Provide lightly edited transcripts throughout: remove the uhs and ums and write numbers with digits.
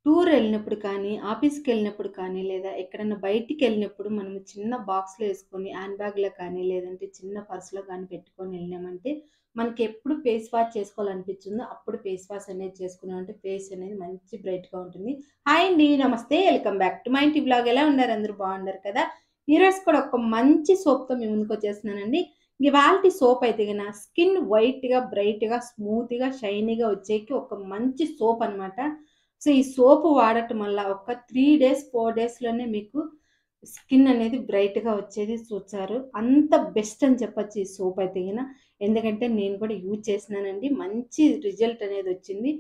Tour వెళ్ళినప్పుడు కానీ, ఆఫీస్‌కెళ్ళినప్పుడు కానీ, లేదా ఎక్కడన్నా బయటికెళ్ళినప్పుడు మనం చిన్న బాక్స్‌లో ఏసుకొని హ్యాండ్ బ్యాగ్‌లో కానీ, లేదంటే చిన్న పర్స్‌లో కానీ పెట్టుకొని వెళ్ళినామంటే, మనకెప్పుడు ఫేస్ వాష్ చేసుకోవాలనిపించిందో అప్పుడు ఫేస్ వాష్ అనేది చేసుకున్నామంటే ఫేస్ అనేది మంచి బ్రైట్‌గా ఉంటుంది. హాయ్ అండి. నమస్తే. వెల్కమ్ బ్యాక్ టు మై ఇంటి వ్లాగ్. ఎలా ఉన్నారు? అందరూ బాగున్నారు కదా! ఈరోజు కూడా ఒక మంచి సోప్‌తో మీ ముందుకొచ్చేస్తున్నానండి. ఇవాల్టి సోప్ అయితే గిన స్కిన్ వైట్‌గా, బ్రైట్‌గా, స్మూత్‌గా, షైనీగా వచ్చేకి ఒక మంచి సోప్ అనమాట. సో, ఈ సోపు వాడటం వల్ల ఒక 3 డేస్, 4 డేస్‌లోనే మీకు స్కిన్ అనేది బ్రైట్‌గా వచ్చేది చూచారు. అంత బెస్ట్ అని చెప్పొచ్చు ఈ సోప్ అయితే గిన. ఎందుకంటే నేను కూడా యూజ్ చేసినానండి. మంచి రిజల్ట్ అనేదొచ్చింది.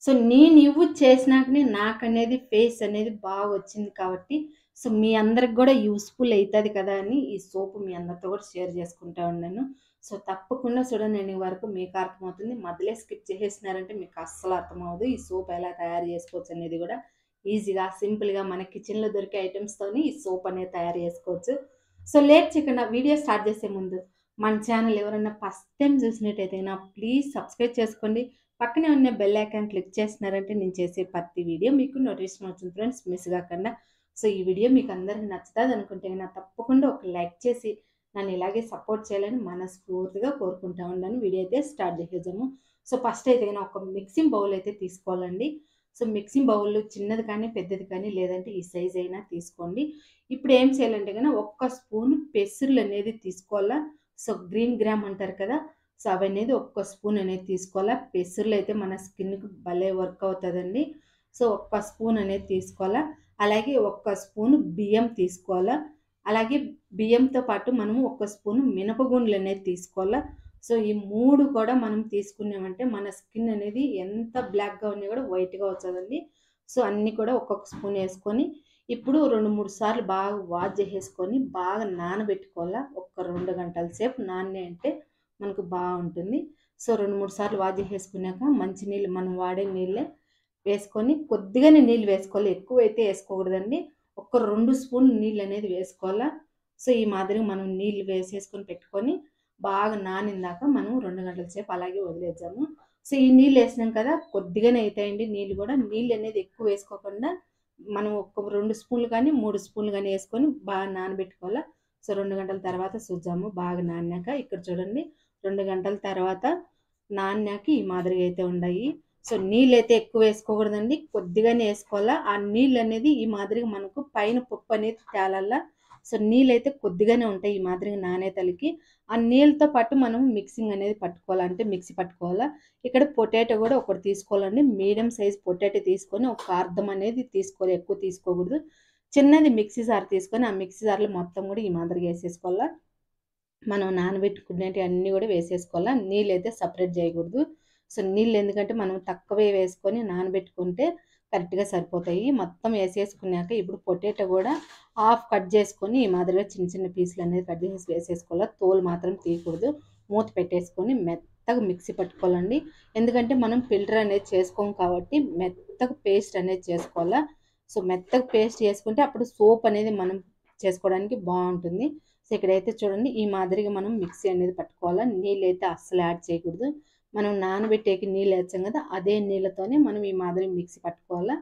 సో, నేను యూజ్ చేసినాకనే నాకనేది ఫేస్ అనేది బాగొచ్చింది కాబట్టి, సో, మీ అందరికి గూడా యూజ్‌ఫుల్ అయితది కదా! అని ఈ సోపు మీ అందరితో కూడా షేర్ చేసుకుంటా ఉన్నాను. సో, తప్పకుండా చూడండి ఎండింగ్ వరకు మీకు అర్థమవుతుంది. మధ్యలో స్కిప్ చేసేసినారంటే మీకు అస్సలు అర్థమవ్వదు. ఈ సోప్ ఎలా తయారు చేసుకోవచ్చనేది గూడా ఈజీగా, సింపుల్‌గా మన కిచెన్‌లో దొరికే ఐటెమ్స్‌తోని ఈ సోప్ అనేది తయారు చేసుకోవచ్చు. సో, లేట్ చేయకుండా వీడియో స్టార్ట్ చేసే ముందు మన ఛానల్ ఎవరైనా ఫస్ట్ టైమ్ చూసినట్టయితే ప్లీజ్ సబ్స్క్రైబ్ చేసుకోండి. పక్కనే ఉన్న బెల్ ఐకాన్ క్లిక్ చేసినారంటే నేను చేసే ప్రతి వీడియో మీకు నోటిఫికేషన్ వస్తుంది ఫ్రెండ్స్, మిస్ కాకుండా. సో, ఈ వీడియో మీకు అందరికి నచ్చుతుంది అనుకుంటే కనుక తప్పకుండా ఒక లైక్ చేసి నన్ను ఇలాగే సపోర్ట్ చేయాలని మనస్ఫూర్తిగా కోరుకుంటా ఉన్నాను. వీడియో అయితే స్టార్ట్ చేసేద్దాము. సో, ఫస్ట్ అయితే కనుక ఒక మిక్సింగ్ బౌల్ అయితే తీసుకోవాలండి. సో, మిక్సింగ్ బౌల్ చిన్నది కానీ, పెద్దది కానీ, లేదంటే ఈ సైజ్ అయినా తీసుకోండి. ఇప్పుడు ఏం చేయాలంటే కనుక ఒక్క స్పూన్ పెసర్లు అనేది తీసుకోవాలా. సో, గ్రీన్ గ్రామ్ అంటారు కదా! సో, అవనేది ఒక్క స్పూన్ అనేది తీసుకోవాలా. పెసర్లయితే మన స్కిన్‌కి భలే వర్క్ అవుతదండి. సో, ఒక్క స్పూన్ అనేది తీసుకోవాలా. అలాగే ఒక్క స్పూన్ బియ్యం తీసుకోవాలా. అలాగే బియ్యంతో పాటు మనము ఒక స్పూన్ మినపగుండ్లనేది తీసుకోవాలా. సో, ఈ 3 కూడా మనం తీసుకున్నామంటే మన స్కిన్ అనేది ఎంత బ్లాక్‌గా ఉన్నా కూడా వైట్‌గా వచ్చేదండి. సో, అన్నీ కూడా ఒక్కొక్క స్పూన్ ఏసుకొని ఇప్పుడు 2, 3 సార్లు బాగా వాష్ చేసేసుకొని బాగా నానబెట్టుకోవాలా. ఒక 2 గంటల సేపు నానినాయంటే మనకు బావుంటుంది. సో, 2, 3 సార్లు వాష్ చేసేసుకున్నాక మంచి నీళ్ళు మనం వాడే నీళ్ళే వేసుకొని కొద్దిగానే నీళ్ళు వేసుకోవాలి. ఎక్కువైతే ఏసుకోకూడదండి. ఒక 2 స్పూన్లు నీళ్ళనేది వేసుకోవాలా. సో, ఈ మాదిరిగా మనం నీళ్ళు వేసేసుకొని పెట్టుకొని బాగా నానిందాక మనం 2 గంటల సేపు అలాగే వదిలేద్దాము. సో, ఈ నీళ్ళేసినాం కదా! కొద్దిగానే అయితాయండి నీళ్ళు గూడా. నీళ్ళనేది ఎక్కువ వేసుకోకుండా మనం ఒక 2 స్పూన్లు గానీ, 3 స్పూన్లు గానీ ఏసుకొని బాగా నానబెట్టుకోవాలా. సో, 2 గంటల తర్వాత చూద్దాము బాగా నానాక. ఇక్కడ చూడండి 2 గంటల తర్వాత నానాక ఈ మాదిరిగా అయితే ఉండాయి. సో, నీళ్ళైతే ఎక్కువ వేసుకోకూడదండి. కొద్దిగానే ఏసుకోవాలా. ఆ నీళ్ళనేది ఈ మాదిరిగా మనకు పైన పొప్పనేది తేలాల. సో, నీళ్ళైతే కొద్దిగానే ఉంటాయి ఈ మాదిరిగా నానేతలకి. ఆ నీళ్ళతో పాటు మనం మిక్సింగ్ అనేది పట్టుకోవాలా. అంటే మిక్సీ పట్టుకోవాలా. ఇక్కడ పొటాటో గూడా ఒకటి తీసుకోవాలండి. మీడియం సైజ్ పొటాటో తీసుకొని ఒక అర్ధం అనేది తీసుకోవాలి. ఎక్కువ తీసుకోకూడదు. చిన్నది మిక్సీ జార్ తీసుకొని ఆ మిక్సీ జార్‌లో మొత్తం గూడా ఈ మాదిరిగా ఏసేసుకోవాలా. మనం నానబెట్టుకునేటివి అన్నీ గూడా వేసేసుకోవాలా. నీళ్ళైతే సెపరేట్ జేయగూడదు. సో, నీళ్ళు ఎందుకంటే మనం తక్కువే వేసుకొని నానబెట్టుకుంటే కరెక్ట్‌గా సరిపోతాయి. మొత్తం ఏసేసుకున్నాక ఇప్పుడు పొటాటో గూడా హాఫ్ కట్ జేసుకొని ఈ మాదిరిగా చిన్న చిన్న పీసులనేది కట్ చేసేసి వేసేసుకోవాలా. తోలు మాత్రం తీయకూడదు. మూత పెట్టేసుకొని మెత్తగా మిక్సీ పట్టుకోవాలండి. ఎందుకంటే మనం ఫిల్టర్ అనేది చేసుకోము కాబట్టి మెత్తగా పేస్ట్ అనేది చేసుకోవాలా. సో, మెత్తగా పేస్ట్ చేసుకుంటే అప్పుడు సోప్ అనేది మనం చేసుకోవడానికి బావుంటుంది. సో, ఇక్కడైతే చూడండి ఈ మాదిరిగా మనం మిక్సీ అనేది పట్టుకోవాలా. నీళ్ళైతే అస్సలు యాడ్ చేయకూడదు. మనం నానబెట్టేకి నీళ్ళేచ్చాం గదా! అదే నీళ్ళతోనే మనం ఈ మాదిరి మిక్సీ పట్టుకోవాలా.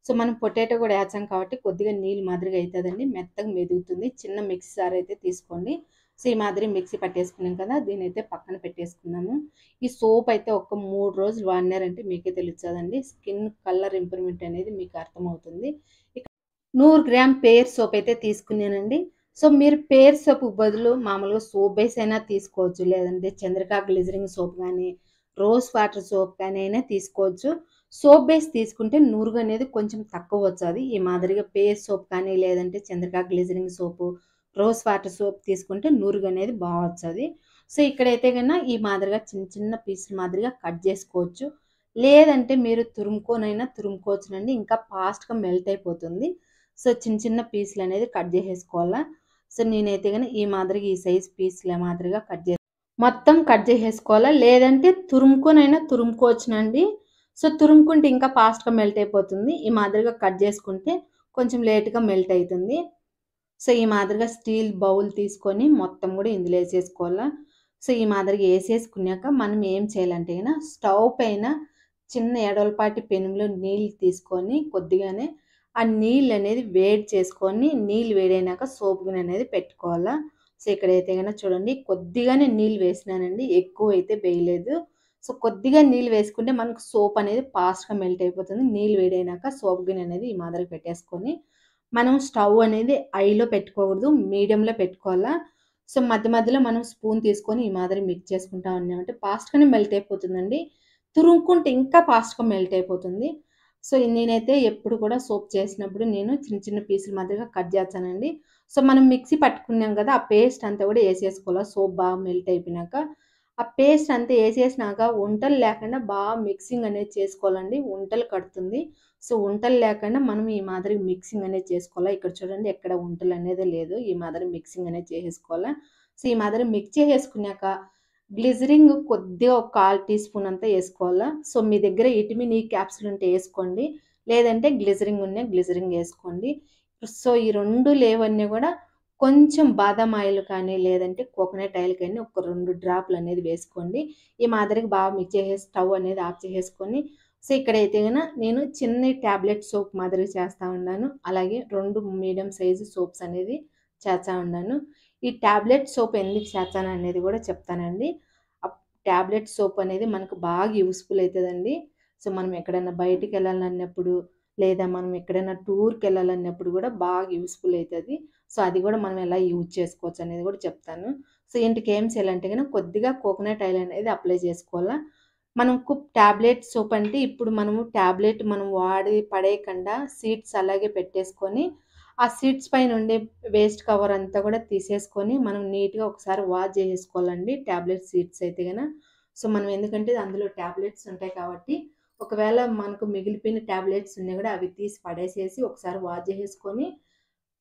సో, మనం పొటాటో గూడా ఏచాం కాబట్టి కొద్దిగా నీళ్ళు మాదిరిగా అయితదండి. మెత్తగా మెదుగుతుంది. చిన్న మిక్సీ జార్ అయితే తీసుకోండి. సో, ఈ మాదిరి మిక్సీ పట్టేసుకున్నాం కదా! దీన్నైతే పక్కన పెట్టేసుకుందాము. ఈ సోప్ అయితే ఒక 3 రోజులు వాడినారంటే మీకే తెలుస్తదండి. స్కిన్ కలర్ ఇంప్రూవ్‌మెంట్ అనేది మీకు అర్థమవుతుంది. 100 గ్రామ్ పేర్ సోప్ అయితే తీసుకున్నానండి. సో, మీరు పేర్ సోప్‌కి బదులు మామూలుగా సోప్ బేస్ అయినా తీసుకోవచ్చు. లేదంటే చంద్రిక గ్లిజరింగ్ సోప్ గానీ, రోజ్ వాటర్ సోప్ కానీ అయినా తీసుకోవచ్చు. సోప్ బేస్ తీసుకుంటే నురుగనేది కొంచెం తక్కువొచ్చాది. ఈ మాదిరిగా పేర్ సోప్ కానీ, లేదంటే చంద్రిక గ్లిజరింగ్ సోపు, రోజ్ వాటర్ సోప్ తీసుకుంటే నురుగనేది బా వచ్చాది. సో, ఇక్కడైతే ఈ మాదిరిగా చిన్న చిన్న పీసులు మాదిరిగా కట్ జేసుకోవచ్చు. లేదంటే మీరు తురుముకొనైనా తురుముకోవచ్చునండి. ఇంకా ఫాస్ట్‌గా మెల్ట్ అయిపోతుంది. సో, చిన్న చిన్న పీసులనేది కట్ జేసేసుకోవాలా. సో, నేనైతే ఈ మాదిరిగా ఈ సైజ్ పీసుల మాదిరిగా మొత్తం కట్ జేసేసుకోవాలా. లేదంటే తురుముకొనైనా తురుముకోవచ్చునండి. సో, తురుముకుంటే ఇంకా ఫాస్ట్‌గా మెల్ట్ అయిపోతుంది. ఈ మాదిరిగా కట్ జేసుకుంటే కొంచెం లేట్‌గా మెల్ట్ అయితుంది. సో, ఈ మాదిరిగా స్టీల్ బౌల్ తీసుకొని మొత్తం గూడా ఇందులో ఏసేసుకోవాలా. సో, ఈ మాదిరిగా ఏసేసుకున్నాక మనం ఏం చేయాలంటే స్టవ్ పైన చిన్న ఎడలపాటి పెనంలో నీళ్ళు తీసుకొని కొద్దిగానే ఆ నీళ్ళనేది వేడి చేసుకొని, నీళ్ళు వేడైనాక సోప్ గిన్నె అనేది పెట్టుకోవాలా. సో, ఇక్కడైతే గనక చూడండి కొద్దిగానే నీళ్ళు వేసినానండి. ఎక్కువైతే వేయలేదు. సో, కొద్దిగా నీళ్ళు వేసుకుంటే మనకు సోప్ అనేది ఫాస్ట్‌గా మెల్ట్ అయిపోతుంది. నీళ్ళు వేడైనాక సోప్ గిన్నె అనేది ఈ మాదిరిగా పెట్టేసుకొని, మనం స్టవ్ అనేది హైలో పెట్టుకోకూడదు. మీడియంలో పెట్టుకోవాలా. సో, మధ్య మధ్యలో మనం స్పూన్ తీసుకొని ఈ మాదిరి మిక్స్ చేసుకుంటా ఉన్నామంటే ఫాస్ట్‌గానే మెల్ట్ అయిపోతుందండి. తురుముకుంటే ఇంకా ఫాస్ట్‌గా మెల్ట్ అయిపోతుంది. సో, నేనైతే ఎప్పుడు కూడా సోప్ చేసినప్పుడు నేను చిన్న చిన్న పీసుల మాదిరిగా కట్ చేస్తానండి. సో, మనం మిక్సీ పట్టుకున్నాం కదా! ఆ పేస్ట్ అంతా కూడా ఏసేసుకోవాలా సోప్ బాగా మెల్ట్ అయిపోయినాక. ఆ పేస్ట్ అంతా ఏసేసినాక ఉంటలు లేకుండా బాగా మిక్సింగ్ అనేది చేసుకోవాలండి. ఉంటలు కడుతుంది. సో, ఉంటలు లేకుండా మనం ఈ మాదిరి మిక్సింగ్ అనేది చేసుకోవాలా. ఇక్కడ చూడండి ఎక్కడ ఉంటలనేదే లేదు. ఈ మాదిరి మిక్సింగ్ అనేది చేసేసుకోవాలా. సో, ఈ మాదిరి మిక్స్ చేసేసుకున్నాక గ్లిజరింగ్ కొద్దిగా ఒక 1/4 టీ స్పూన్ అంతా ఏసుకోవాలా. సో, మీ దగ్గర విటమిన్ ఈ క్యాప్సూల్ ఉంటే ఏసుకోండి. లేదంటే గ్లిజరింగ్ ఉన్న గ్లిజరింగ్ ఏసుకోండి. సో, ఈ 2 లేవన్నీ గూడా కొంచెం బాదాం ఆయిల్ కానీ, లేదంటే కోకోనట్ ఆయిల్ కానీ ఒక 2 డ్రాపులనేది వేసుకోండి. ఈ మాదిరిగా బాగా మిక్స్ చేసేసి స్టవ్ అనేది ఆఫ్ చేసేసుకొని, సో, ఇక్కడైతే నేను చిన్న టాబ్లెట్ సోప్ మాదిరిగా చేస్తా ఉన్నాను. అలాగే 2 మీడియం సైజు సోప్స్ అనేది చేస్తా ఉన్నాను. ఈ టాబ్లెట్ సోప్ ఎందుకు చేస్తాననేది గూడా చెప్తానండి. టాబ్లెట్ సోప్ అనేది మనకు బాగా యూజ్‌ఫుల్ అయితదండి. సో, మనం ఎక్కడన్నా బయటికెళ్ళాలన్నప్పుడు, లేదా మనం ఎక్కడైనా టూర్‌కెళ్ళాలన్నప్పుడు గూడా బాగా యూజ్‌ఫుల్ అయితది. సో, అది గూడా మనం ఎలా యూజ్ చేసుకోవచ్చనేది గూడా చెప్తాను. సో, ఇంటికేం చేయాలంటే గనక కొద్దిగా కోకోనట్ ఆయిల్ అనేది అప్లై చేసుకోవాలా. మనకు టాబ్లెట్ సోప్ అంటే ఇప్పుడు మనము టాబ్లెట్ మనం వాడి పడేయకుండా సీడ్స్ అలాగే పెట్టేసుకొని, ఆ సీడ్స్ పైన ఉండే వేస్ట్ కవర్ అంతా కూడా తీసేసుకొని, మనం నీట్‌గా ఒకసారి వాష్ చేసేసుకోవాలండి టాబ్లెట్ సీడ్స్ అయితే గన. సో, మనం ఎందుకంటే అందులో టాబ్లెట్స్ ఉంటాయి కాబట్టి, ఒకవేళ మనకు మిగిలిపోయిన టాబ్లెట్స్ ఉన్నా కూడా అవి తీసి పడేసేసి ఒకసారి వాష్ చేసేసుకొని,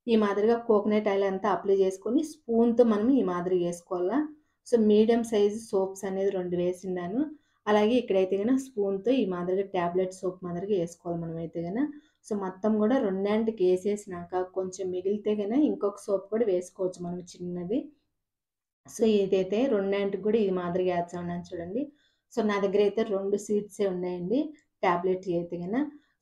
ఈ మాదిరిగా కోకోనట్ ఆయిల్ అంతా అప్లై చేసుకొని స్పూన్‌తో మనం ఈ మాదిరిగా ఏసుకోవాలా. సో, మీడియం సైజ్ సోప్స్ అనేది 2 వేసిండాను. అలాగే ఇక్కడైతే గన స్పూన్‌తో ఈ మాదిరిగా టాబ్లెట్ సోప్ మాదిరిగా ఏసుకోవాలి మనమైతే గన. సో, మొత్తం గూడా రెండాంటికి ఏసేసినాక కొంచెం మిగిలితే గన ఇంకొక సోప్ కూడా వేసుకోవచ్చు మనం చిన్నది. సో, ఇదైతే రెండాంటికి గూడా ఈ మాదిరిగా ఏస్తా ఉన్నాను చూడండి. సో, నా దగ్గరైతే 2 సీడ్సే ఉన్నాయండి. టాబ్లెట్‌యి అయితే గన.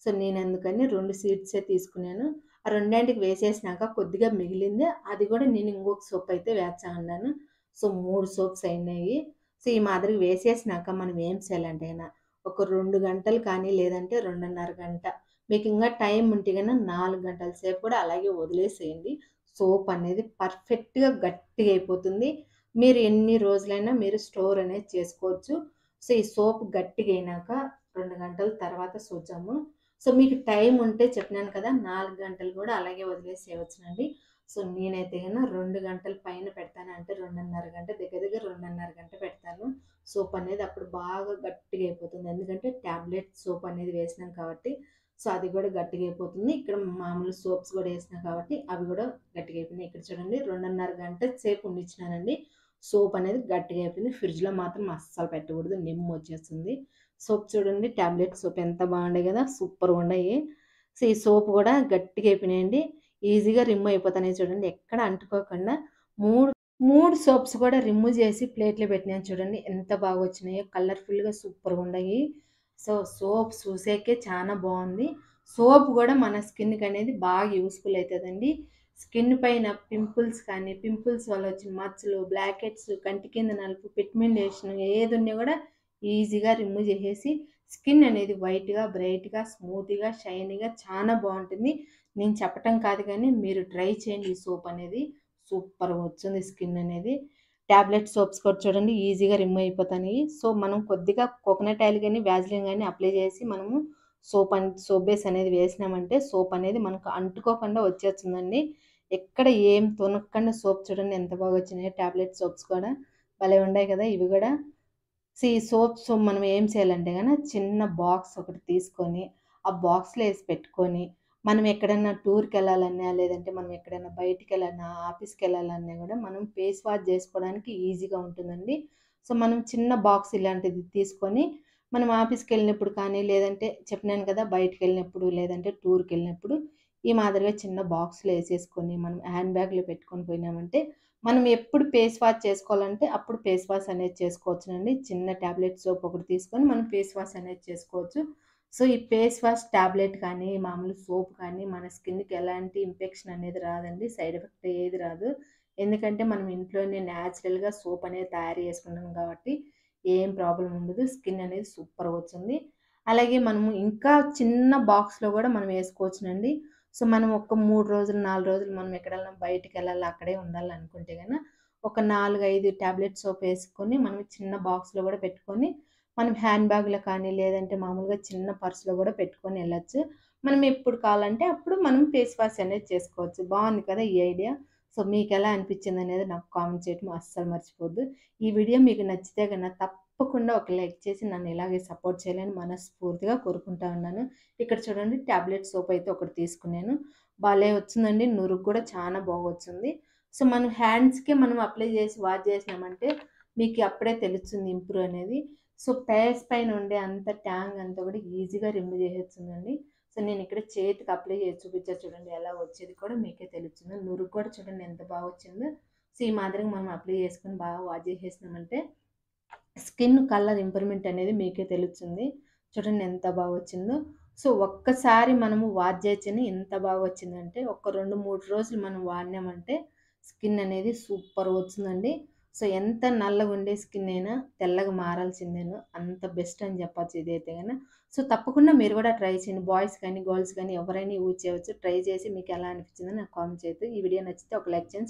సో, నేనందుకని 2 సీడ్సే తీసుకున్నాను. ఆ రెండాంటికి వేసేసినాక కొద్దిగా మిగిలింది. అది గూడా నేను ఇంకొక సోప్ అయితే వేస్తా ఉన్నాను. సో, 3 సోప్స్ అయినాయి. సో, ఈ మాదిరిగా వేసేసినాక మనం ఏం చేయాలంటే గన ఒక 2 గంటలు కానీ, లేదంటే 2:30 గంట మీకింగా టైం ఉంటే గన 4 గంటల సేపు కూడా అలాగే వదిలేసేయండి. సోప్ అనేది పర్ఫెక్ట్‌గా గట్టిగా అయిపోతుంది. మీరు ఎన్ని రోజులైనా మీరు స్టోర్ అనేది చేసుకోవచ్చు. సో, ఈ సోప్ గట్టిగయినాక 2 గంటల తర్వాత చూద్దాము. సో, మీకు టైం ఉంటే చెప్పినాను కదా! 4 గంటలు గూడా అలాగే వదిలేసేయవచ్చునండి. సో, నేనైతే గన 2 గంటల పైన పెడతాను. అంటే 2:30 గంట దగ్గర దగ్గర 2:30 గంట పెడతాను. సోప్ అనేది అప్పుడు బాగా గట్టిగా అయిపోతుంది. ఎందుకంటే టాబ్లెట్ సోప్ అనేది వేసినాం కాబట్టి. సో, అది గూడా గట్టిగా అయిపోతుంది. ఇక్కడ మామూలు సోప్స్ గూడా ఏసినా కాబట్టి అవి గూడా గట్టిగా అయిపోయినాయి. ఇక్కడ చూడండి 2:30 గంట సేపు ఉండిచ్చినానండి. సోప్ అనేది గట్టిగా అయిపోయింది. ఫ్రిడ్జ్‌లో మాత్రం అస్సలు పెట్టకూడదు. నిమ్మొచ్చేస్తుంది. సోప్ చూడండి టాబ్లెట్ సోప్ ఎంత బాగుండాయి గదా! సూపర్‌గుండాయి. సో, ఈ సోప్ గూడా గట్టిగా అయిపోయినాయండి. ఈజీగా రిమూవ్ అయిపోతున్నాయి చూడండి. ఎక్కడ అంటుకోకుండా 3, 3 సోప్స్ కూడా రిమూవ్ చేసి ప్లేట్‌లో పెట్టినాను చూడండి. ఎంత బాగొచ్చినాయో కలర్‌ఫుల్‌గా సూపర్‌గుండాయి. సో, సోప్ చూసేకే చానా బావుంది. సోప్ గూడా మన స్కిన్‌కనేది బాగా యూజ్‌ఫుల్ అయితదండి. స్కిన్ పైన పింపుల్స్ కానీ, పింపుల్స్ వల్ల వచ్చిన మచ్చలు, బ్లాక్ హెడ్స్, కంటి కింద నలుపు, పిగ్మెంటేషన్ ఏదున్నా గూడా ఈజీగా రిమూవ్ చేసేసి స్కిన్ అనేది వైట్‌గా, బ్రైట్‌గా, స్మూత్‌గా, షైనీగా చానా బావుంటుంది. నేను చెప్పటం కాదు గానీ మీరు ట్రై చేయండి ఈ సోప్ అనేది. సూపర్‌గా వచ్చింది స్కిన్ అనేది. టాబ్లెట్ సోప్స్ కూడా చూడండి ఈజీగా రిమూవ్ అయిపోతాయి. సో, మనం కొద్దిగా కోకోనట్ ఆయిల్ గాని, వాజిలిన్ గాని అప్లై చేసి మనము సోప్ బేస్ అనేది వేసినామంటే సోప్ అనేది మనకు అంటుకోకుండా వచ్చేస్తుందండి. ఎక్కడ ఏం తొనక్కకుండా సోప్ చూడండి ఎంత బాగా వచ్చినాయో టాబ్లెట్ సోప్స్ కూడా. భలే ఉండాయి కదా! ఇవి గూడా. సో, ఈ సోప్స్ మనం ఏం చేయాలంటే గన చిన్న బాక్స్ ఒకటి తీసుకొని, ఆ బాక్స్‌లో ఏసి పెట్టుకొని, మనం ఎక్కడన్నా టూర్‌కెళ్ళాలన్నా, లేదంటే మనం ఎక్కడైనా బయటికెళ్ళాలన్నా, ఆఫీస్‌కెళ్ళాలన్నా గూడా మనం ఫేస్ వాష్ జేసుకోవడానికి ఈజీగా ఉంటుందండి. సో, మనం చిన్న బాక్స్ ఇలాంటిది తీసుకొని, మనం ఆఫీస్‌కెళ్ళినప్పుడు కానీ, లేదంటే చెప్పినాను కదా! బయటికెళ్ళినప్పుడు, లేదంటే టూర్‌కెళ్ళినప్పుడు ఈ మాదిరిగా చిన్న బాక్స్‌లో ఏసేసుకొని, మనం హ్యాండ్ బ్యాగ్‌లో పెట్టుకొని పోయినామంటే మనం ఎప్పుడు ఫేస్ వాష్ చేసుకోవాలంటే అప్పుడు ఫేస్ వాష్ అనేది చేసుకోవచ్చునండి. చిన్న టాబ్లెట్ సోప్ ఒకటి తీసుకొని మనం ఫేస్ వాష్ అనేది చేసుకోవచ్చు. సో, ఈ ఫేస్ వాష్ టాబ్లెట్ కానీ, మామూలు సోప్ కానీ మన స్కిన్‌కి ఎలాంటి ఇన్ఫెక్షన్ అనేది రాదండి. సైడ్ ఎఫెక్ట్ ఏది రాదు. ఎందుకంటే మనం ఇంట్లోనే న్యాచురల్‌గా సోప్ అనేది తయారు చేసుకున్నాం కాబట్టి ఏం ప్రాబ్లమ్ ఉండదు. స్కిన్ అనేది సూపర్‌గా వచ్చింది. అలాగే మనము ఇంకా చిన్న బాక్స్‌లో గూడా మనం ఏసుకోవచ్చునండి. సో, మనం ఒక 3 రోజులు, 4 రోజులు మనం ఎక్కడన్నా బయటికెళ్ళాలి, అక్కడే ఉండాలనుకుంటే ఒక 4, 5 టాబ్లెట్ సోప్ ఏసుకొని మనం చిన్న బాక్స్‌లో గూడా పెట్టుకొని, మనం హ్యాండ్ బ్యాగ్‌లో కానీ, లేదంటే మామూలుగా చిన్న పర్స్‌లో గూడా పెట్టుకొని ఎళ్ళొచ్చు. మనం ఎప్పుడు కావాలంటే అప్పుడు మనం ఫేస్ వాష్ అనేది చేసుకోవచ్చు. బావుంది కదా ఈ ఐడియా. సో, మీకెలా అనిపించిందనేది నాకు కామెంట్ చేయటం అస్సలు మర్చిపోద్దు. ఈ వీడియో మీకు నచ్చితే తప్పకుండా ఒక లైక్ చేసి నన్ను ఇలాగే సపోర్ట్ చేయాలని మనస్ఫూర్తిగా కోరుకుంటా ఉన్నాను. ఇక్కడ చూడండి టాబ్లెట్ సోప్ అయితే ఒకటి తీసుకున్నాను. భలే వచ్చిందండి. నురుగు కూడా చాలా బాగొచ్చింది. సో, మనం హ్యాండ్స్‌కి మనం అప్లై చేసి వాష్ చేసినామంటే మీకు అప్పుడే తెలుస్తుంది ఇంప్రూవ్ అనేది. సో, ఫేస్ పైన ఉండే అంత ట్యాంగ్ అంతా కూడా ఈజీగా రిమూవ్ చేసేస్తుందండి. సో, నేనిక్కడ చేతికి అప్లై చేసి చూపిచ్చా చూడండి ఎలా వచ్చేది కూడా మీకే తెలుస్తుంది. నురుగు కూడా చూడండి ఎంత బాగొచ్చిందో. సో, ఈ మాదిరిగా మనం అప్లై చేసుకొని బాగా వాష్ చేసేసినామంటే స్కిన్ కలర్ ఇంప్రూవ్‌మెంట్ అనేది మీకే తెలుస్తుంది. చూడండి ఎంత బాగొచ్చిందో. సో, ఒక్కసారి మనము వాష్ చేయొచ్చని ఎంత బాగొచ్చిందంటే, ఒక 2, 3 రోజులు మనం వాడినామంటే స్కిన్ అనేది సూపర్‌గా వస్తుందండి. సో, ఎంత నల్లగుండే స్కిన్ అయినా తెల్లగా మారాల్సిందేను. అంత బెస్ట్ అని చెప్పొచ్చు ఇదైతే సో, తప్పకుండా మీరు కూడా ట్రై చేయండి. బాయ్స్ కానీ, గర్ల్స్ కానీ ఎవరైనా యూజ్ చేయవచ్చు. ట్రై చేసి మీకెలా అనిపించిందో నాకు కామెంట్ చేయొద్దు. ఈ వీడియో నచ్చితే ఒక లైక్ చేయండి.